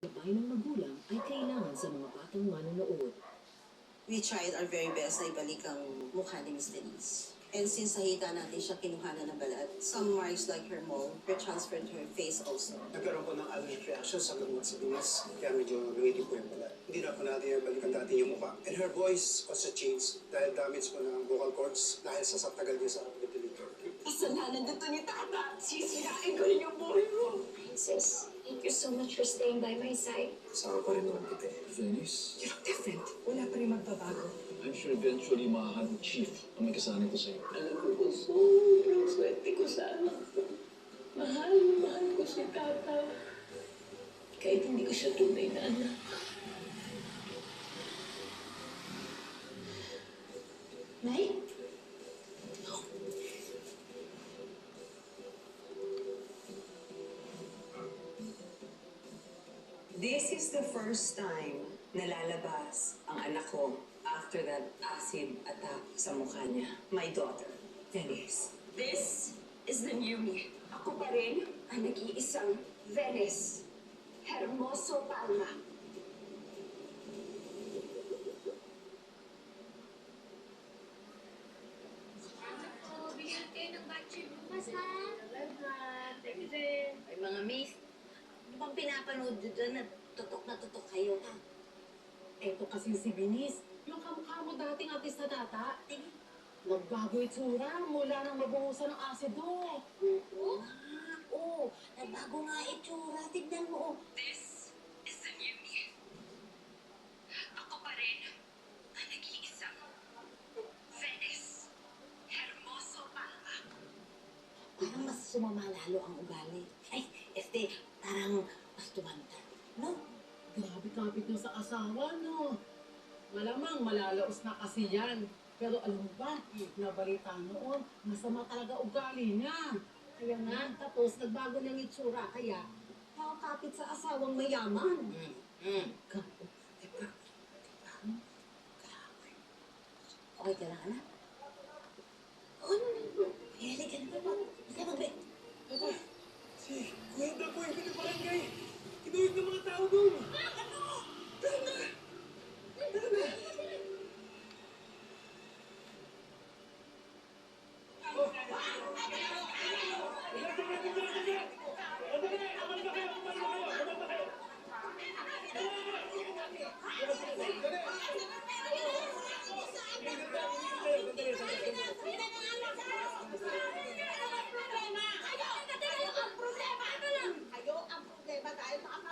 Gabay ng magulang ay kailangan sa mga batang manonood. We tried our very best na ibalik ang mukha ni Miss Denise. And since nakita natin siya kinuhanan ng balat, some marks like her mole were transferred to her face also. Nagkaroon po ng allergic reaction sa gamot sa Denise, kaya medyo lumiti po yung balat. Hindi na po natin balikan dati yung mukha. And her voice also changed dahil damage po ng vocal cords dahil sa tagal niya sa ventilator. Kasalanan dito ni Tata. Sisirain ko rin yung buhay mo. Princess, thank you so much for staying by my side. Kasama pa rin naman kita eh. Venice, You look different. Wala pa rin magbabago. I'm sure eventually mahahanap chief ang may kasalanan ko sa'yo. Alam ko sobrang swerte ko sana. Mahal na mahal ko si Tata. Kahit hindi ko siya tunay na anak. Nay? This is the first time na lalabas ang anak ko after that acid attack sa mukha niya. My daughter, Venice. This is the new me. Ako pa rin ang nag-iisang Venice. Hermoso Palma. Bigyan kayo ng battery bukas, ha? Salamat. Thank you din. Ay, mga miss, ano bang pinapanood nyo dyan na tutok kayo, ha? Eto kasi si Venice, yung kamukha mo dating artista data. Nagbago itsura mula nang mabuhusan ng asido. Oo, nagbago nga itsura. Tignan mo, oh. This is the new me. Ako pa rin ang nag-iisang Venice. Hermoso Palma. Parang mas sumama lalo ang ugali. Ay, parang mas tumanda. No? Grabe kapit nyo sa asawa, no? Malamang malalaos na kasi yan. Pero alam mo ba, nabalita noon, masama talaga ugali niya. Kaya nga, tapos nagbago ng itsura, kaya nakakapit sa asawang mayaman. Grabe. Okay ka lang, anak? Oo, no. Hili ka na ba? Sige, magbe. Si Kuya Blanco yung pinibarangay. Kinuhig ng mga tao doon.